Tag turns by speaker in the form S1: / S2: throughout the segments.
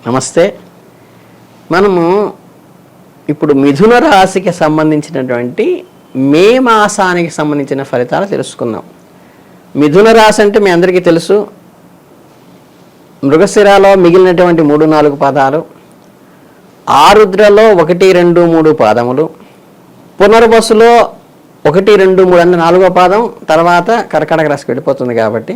S1: నమస్తే. మనము ఇప్పుడు మిథున రాశికి సంబంధించినటువంటి మే మాసానికి సంబంధించిన ఫలితాలు తెలుసుకుందాం. మిథున రాశి అంటే మీ అందరికీ తెలుసు, మృగశిరాలో మిగిలినటువంటి 3-4 పాదాలు, ఆరుద్రలో 1, 2, 3 పాదములు, పునర్వసులో 1, 2, 3 అంటే 4వ పాదం, తర్వాత కర్కాటక రాశికి వెళ్ళిపోతుంది. కాబట్టి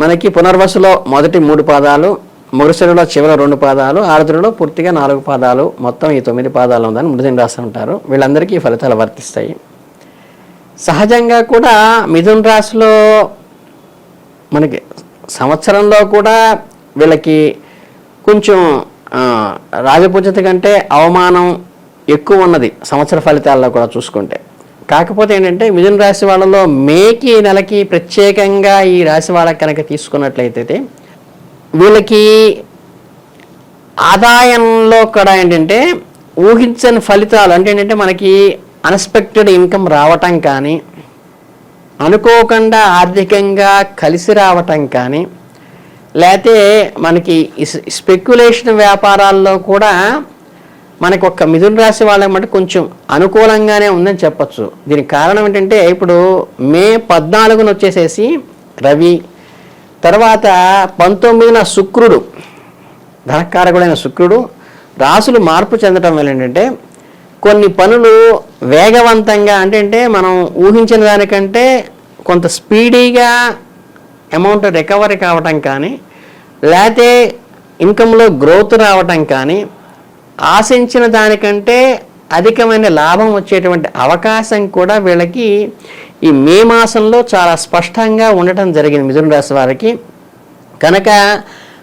S1: మనకి పునర్వసులో మొదటి 3 పాదాలు, మృగశిరలో చివరి 2 పాదాలు, ఆరుద్రలో పూర్తిగా 4 పాదాలు, మొత్తం ఈ 9 పాదాలు ఉందని మిథున రాశి ఉంటారు. వీళ్ళందరికీ ఈ ఫలితాలు వర్తిస్తాయి. సహజంగా కూడా మిథున రాశిలో మనకి సంవత్సరంలో కూడా వీళ్ళకి కొంచెం రాజపూజ్యత కంటే అవమానం ఎక్కువ ఉన్నది సంవత్సర ఫలితాల్లో కూడా చూసుకుంటే. కాకపోతే ఏంటంటే మిథున రాశి వాళ్ళలో మేకి నెలకి ప్రత్యేకంగా ఈ రాశి వాళ్ళకి కనుక తీసుకున్నట్లయితే వీళ్ళకి ఆదాయంలో కూడా ఏంటంటే ఊహించని ఫలితాలు అంటే ఏంటంటే మనకి అన్ఎక్స్పెక్టెడ్ ఇన్కమ్ రావటం కానీ, అనుకోకుండా ఆర్థికంగా కలిసి రావటం కానీ, లేకపోతే మనకి స్పెక్యులేషన్ వ్యాపారాల్లో కూడా మనకు ఒక్క మిథున రాశి వాళ్ళకి మటు కొంచెం అనుకూలంగానే ఉందని చెప్పచ్చు. దీనికి కారణం ఏంటంటే ఇప్పుడు మే 14న వచ్చేసేసి రవి, తర్వాత 19న శుక్రుడు, ధనకారకుడైన శుక్రుడు రాశులు మార్పు చెందడం వల్ల ఏంటంటే కొన్ని పనులు వేగవంతంగా అంటే మనం ఊహించిన దానికంటే కొంత స్పీడీగా అమౌంట్ రికవరీ కావటం కానీ, లేకపోతే ఇన్కంలో గ్రోత్ రావటం కానీ, ఆశించిన దానికంటే అధికమైన లాభం వచ్చేటువంటి అవకాశం కూడా వీళ్ళకి ఈ మే మాసంలో చాలా స్పష్టంగా ఉండటం జరిగింది మిథున రాశి వారికి. కనుక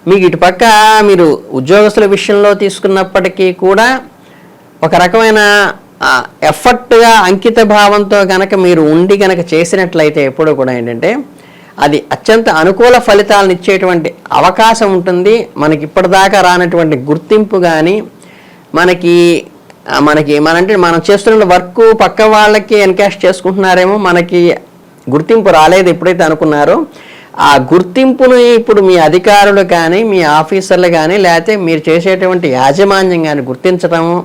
S1: మీకు ఇటుపక్క మీరు ఉద్యోగస్తుల విషయంలో తీసుకున్నప్పటికీ కూడా ఒక రకమైన ఎఫర్ట్గా అంకిత భావంతో కనుక మీరు ఉండి కనుక చేసినట్లయితే ఎప్పుడూ కూడా ఏంటంటే అది అత్యంత అనుకూల ఫలితాలను ఇచ్చేటువంటి అవకాశం ఉంటుంది. మనకి ఇప్పటిదాకా రానటువంటి గుర్తింపు కానీ, మనకి మనంటే మనం చేస్తున్న వర్క్ పక్క వాళ్ళకి ఎన్కాష్ చేసుకుంటున్నారేమో, మనకి గుర్తింపు రాలేదు ఎప్పుడైతే అనుకున్నారో ఆ గుర్తింపును ఇప్పుడు మీ అధికారులు కానీ, మీ ఆఫీసర్లు కానీ, లేకపోతే మీరు చేసేటువంటి యాజమాన్యం కానీ గుర్తించడము,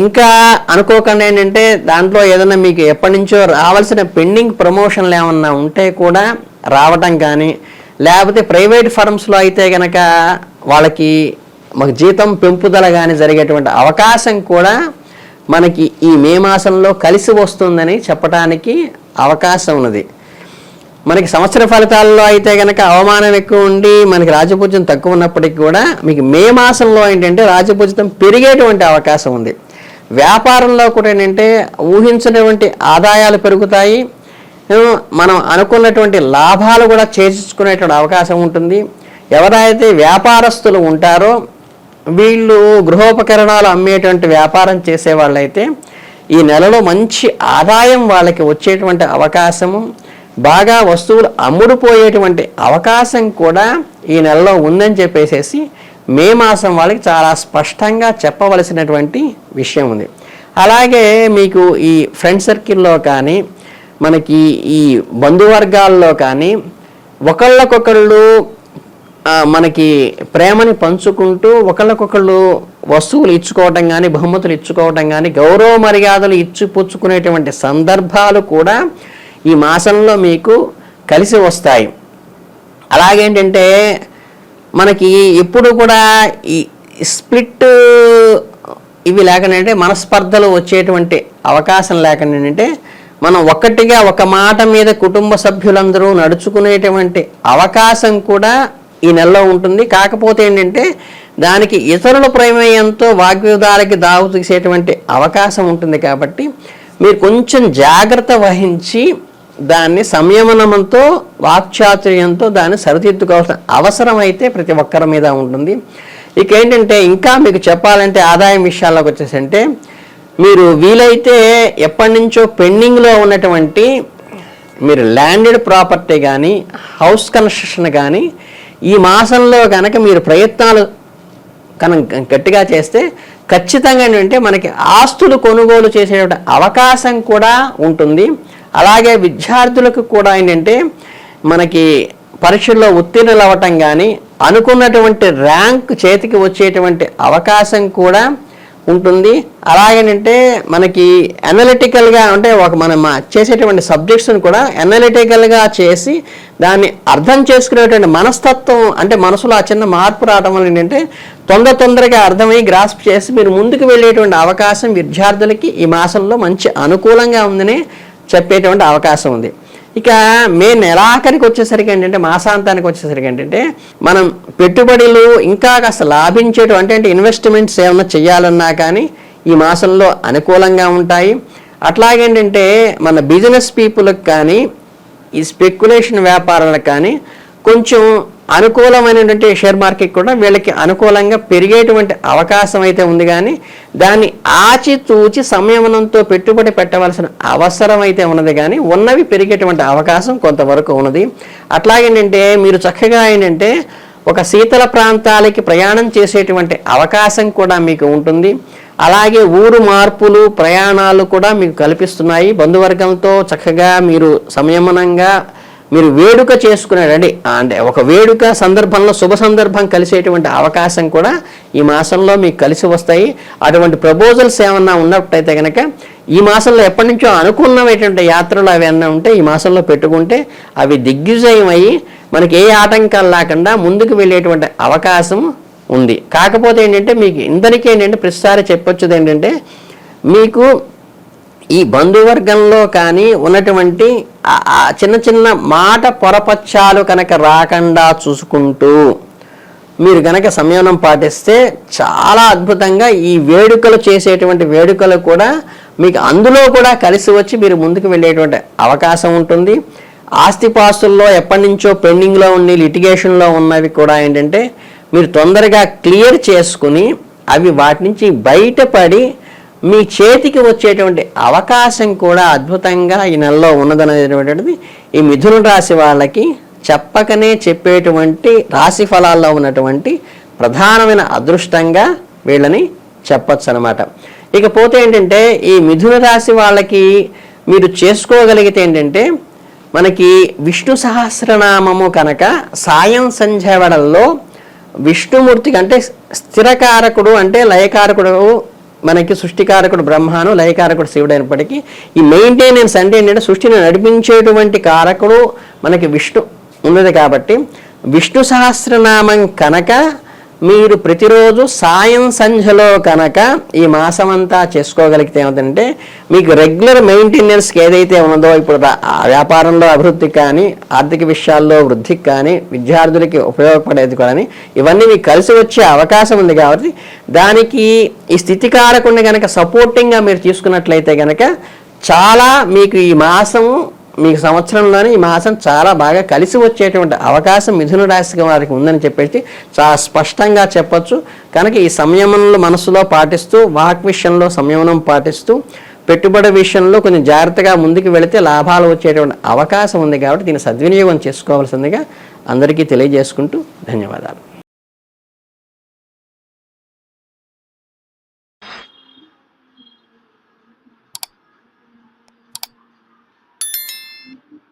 S1: ఇంకా అనుకోకుండా ఏంటంటే దాంట్లో ఏదైనా మీకు ఎప్పటి నుంచో రావాల్సిన పెండింగ్ ప్రమోషన్లు ఏమన్నా ఉంటే కూడా రావటం కానీ, లేకపోతే ప్రైవేట్ ఫర్మ్స్లో అయితే కనుక వాళ్ళకి మాకు జీతం పెంపుదల కానీ జరిగేటువంటి అవకాశం కూడా మనకి ఈ మే మాసంలో కలిసి వస్తుందని చెప్పడానికి అవకాశం ఉన్నది. మనకి సంవత్సర ఫలితాల్లో అయితే కనుక అవమానం ఎక్కువ ఉండి మనకి రాజపూజ్యం తక్కువ ఉన్నప్పటికీ కూడా మీకు మే మాసంలో ఏంటంటే రాజపూజ్యం పెరిగేటువంటి అవకాశం ఉంది. వ్యాపారంలో కూడా ఏంటంటే ఊహించినటువంటి ఆదాయాలు పెరుగుతాయి, మనం అనుకున్నటువంటి లాభాలు కూడా చేర్చుకునేటువంటి అవకాశం ఉంటుంది. ఎవరైతే వ్యాపారస్తులు ఉంటారో వీళ్ళు గృహోపకరణాలు అమ్మేటువంటి వ్యాపారం చేసే వాళ్ళైతే ఈ నెలలో మంచి ఆదాయం వాళ్ళకి వచ్చేటువంటి అవకాశము, బాగా వస్తువులు అమ్ముడుపోయేటువంటి అవకాశం కూడా ఈ నెలలో ఉందని చెప్పేసి మే మాసం వాళ్ళకి చాలా స్పష్టంగా చెప్పవలసినటువంటి విషయం ఉంది. అలాగే మీకు ఈ ఫ్రెండ్ సర్కిల్లో కానీ, మనకి ఈ బంధువర్గాల్లో కానీ ఒకళ్ళకొకళ్ళు మనకి ప్రేమని పంచుకుంటూ ఒకళ్ళకొకళ్ళు వస్తువులు ఇచ్చుకోవటం కానీ, బహుమతులు ఇచ్చుకోవటం కానీ, గౌరవ మర్యాదలు ఇచ్చిపుచ్చుకునేటువంటి సందర్భాలు కూడా ఈ మాసంలో మీకు కలిసి వస్తాయి. అలాగేంటంటే మనకి ఎప్పుడు కూడా ఈ స్ప్లిట్ ఇవి లేకుండా మనస్పర్ధలు వచ్చేటువంటి అవకాశం లేకుండా ఏంటంటే మనం ఒక్కటిగా ఒక మాట మీద కుటుంబ సభ్యులందరూ నడుచుకునేటువంటి అవకాశం కూడా ఈ నెలలో ఉంటుంది. కాకపోతే ఏంటంటే దానికి ఇతరుల ప్రమేయంతో వాగ్వివాదాలకి దావు తీసేటువంటి అవకాశం ఉంటుంది. కాబట్టి మీరు కొంచెం జాగ్రత్త వహించి దాన్ని సంయమనంతో వాక్చాతుర్యంతో దాన్ని సరిదిద్దుకోవాల్సిన అవసరం అయితే ప్రతి ఒక్కరి మీద ఉంటుంది. ఇక ఏంటంటే ఇంకా మీకు చెప్పాలంటే ఆదాయం విషయాల్లోకి వచ్చేసంటే మీరు వీలైతే ఎప్పటి నుంచో పెండింగ్లో ఉన్నటువంటి మీరు ల్యాండెడ్ ప్రాపర్టీ కానీ, హౌస్ కన్స్ట్రక్షన్ కానీ ఈ మాసంలో కనుక మీరు ప్రయత్నాలు కనుక గట్టిగా చేస్తే ఖచ్చితంగా ఏంటంటే మనకి ఆస్తులు కొనుగోలు చేసే అవకాశం కూడా ఉంటుంది. అలాగే విద్యార్థులకు కూడా ఏంటంటే మనకి పరీక్షల్లో ఉత్తీర్ణులు అవ్వటం కానీ అనుకున్నటువంటి ర్యాంక్ చేతికి వచ్చేటువంటి అవకాశం కూడా ఉంటుంది. అలాగేనంటే మనకి అనలిటికల్గా అంటే మనం చేసేటువంటి సబ్జెక్ట్స్ని కూడా అనలిటికల్గా చేసి దాన్ని అర్థం చేసుకునేటువంటి మనస్తత్వం అంటే మనసులో ఆ చిన్న మార్పు రావడం వల్ల ఏంటంటే తొందరగా అర్థమై గ్రాస్ప్ చేసి మీరు ముందుకు వెళ్ళేటువంటి అవకాశం విద్యార్థులకి ఈ మాసంలో మంచి అనుకూలంగా ఉందని చెప్పేటువంటి అవకాశం ఉంది. ఇక మే నెలాఖరికి వచ్చేసరికి ఏంటంటే మాసాంతానికి వచ్చేసరికి ఏంటంటే మనం పెట్టుబడులు ఇంకా కాస్త లాభించేటువంటి అంటే ఇన్వెస్ట్మెంట్స్ ఏమైనా చేయాలన్నా కానీ ఈ మాసంలో అనుకూలంగా ఉంటాయి. అట్లాగేంటంటే మన బిజినెస్ పీపుల్కి కానీ ఈ స్పెక్యులేషన్ వ్యాపారాలకు కానీ కొంచెం అనుకూలమైనటువంటి షేర్ మార్కెట్ కూడా వీళ్ళకి అనుకూలంగా పెరిగేటువంటి అవకాశం అయితే ఉంది. కానీ దాన్ని ఆచితూచి సంయమనంతో పెట్టుబడి పెట్టవలసిన అవసరం అయితే ఉన్నది. కానీ ఉన్నవి పెరిగేటువంటి అవకాశం కొంతవరకు ఉన్నది. అట్లాగేంటంటే మీరు చక్కగా ఏంటంటే ఒక శీతల ప్రాంతాలకి ప్రయాణం చేసేటువంటి అవకాశం కూడా మీకు ఉంటుంది. అలాగే ఊరు మార్పులు ప్రయాణాలు కూడా మీకు కల్పిస్తున్నాయి. బంధువర్గంతో చక్కగా మీరు సంయమనంగా మీరు వేడుక చేసుకునేటండి అంటే ఒక వేడుక సందర్భంలో శుభ సందర్భం కలిసేటువంటి అవకాశం కూడా ఈ మాసంలో మీకు కలిసి వస్తాయి. అటువంటి ప్రపోజల్స్ ఏమన్నా ఉన్నట్టయితే కనుక ఈ మాసంలో ఎప్పటి నుంచో అనుకున్నటువంటి యాత్రలు అవి ఏమన్నా ఉంటే ఈ మాసంలో పెట్టుకుంటే అవి దిగ్విజయం అయ్యి మనకి ఏ ఆటంకాలు లేకుండా ముందుకు వెళ్ళేటువంటి అవకాశం ఉంది. కాకపోతే ఏంటంటే మీకు ఇందరికీ ఏంటంటే ప్రతిసారి చెప్పొచ్చుది ఏంటంటే మీకు ఈ బంధువర్గంలో కానీ ఉన్నటువంటి చిన్న చిన్న మాట పొరపచ్చాలు కనుక రాకుండా చూసుకుంటూ మీరు కనుక సంయమనం పాటిస్తే చాలా అద్భుతంగా ఈ వేడుకలు చేసేటువంటి వేడుకలు కూడా మీకు అందులో కూడా కలిసి వచ్చి మీరు ముందుకు వెళ్ళేటువంటి అవకాశం ఉంటుంది. ఆస్తిపాస్తుల్లో ఎప్పటి నుంచో పెండింగ్లో ఉండి లిటిగేషన్లో ఉన్నవి కూడా ఏంటంటే మీరు తొందరగా క్లియర్ చేసుకుని అవి వాటి నుంచి బయటపడి మీ చేతికి వచ్చేటువంటి అవకాశం కూడా అద్భుతంగా ఈ నెలలో ఉన్నదనేటువంటిది ఈ మిథున రాశి వాళ్ళకి చెప్పకనే చెప్పేటువంటి రాశి ఫలాల్లో ఉన్నటువంటి ప్రధానమైన అదృష్టంగా వీళ్ళని చెప్పచ్చు అనమాట. ఇకపోతే ఏంటంటే ఈ మిథున రాశి వాళ్ళకి మీరు చేసుకోగలిగితే ఏంటంటే మనకి విష్ణు సహస్రనామము కనుక సాయం సంధ్య వేళల్లో విష్ణుమూర్తికి అంటే స్థిరకారకుడు అంటే లయకారకుడు మనకి సృష్టికారకుడు బ్రహ్మను లయకారకుడు శివుడు అయినప్పటికీ ఈ మెయింటెనెన్స్ అంటే ఏంటంటే సృష్టిని నడిపించేటువంటి కారకుడు మనకి విష్ణు ఉన్నది. కాబట్టి విష్ణు సహస్రనామం కనుక మీరు ప్రతిరోజు సాయం సంధ్యలో కనుక ఈ మాసమంతా చేసుకోగలిగితే ఏమిటంటే మీకు రెగ్యులర్ మెయింటెనెన్స్కి ఏదైతే ఉన్నదో ఇప్పుడు వ్యాపారంలో అభివృద్ధికి కానీ ఆర్థిక విషయాల్లో వృద్ధికి కానీ విద్యార్థులకి ఉపయోగపడేది కానీ ఇవన్నీ మీకు కలిసి వచ్చే అవకాశం ఉంది. కాబట్టి దానికి ఈ స్థితికారకుడిని కనుక సపోర్టింగ్గా మీరు తీసుకున్నట్లయితే కనుక చాలా మీకు ఈ మాసము మీకు సంవత్సరంలోనే ఈ మాసం చాలా బాగా కలిసి వచ్చేటువంటి అవకాశం మిథున రాశి వారికి ఉందని చెప్పేసి చాలా స్పష్టంగా చెప్పొచ్చు. కనుక ఈ సంయమనంలో మనసులో పాటిస్తూ వాక్ విషయంలో సంయమనం పాటిస్తూ పెట్టుబడి విషయంలో కొంచెం జాగ్రత్తగా ముందుకు వెళితే లాభాలు వచ్చేటువంటి అవకాశం ఉంది. కాబట్టి దీన్ని సద్వినియోగం చేసుకోవాల్సిందిగా అందరికీ తెలియజేసుకుంటూ ధన్యవాదాలు.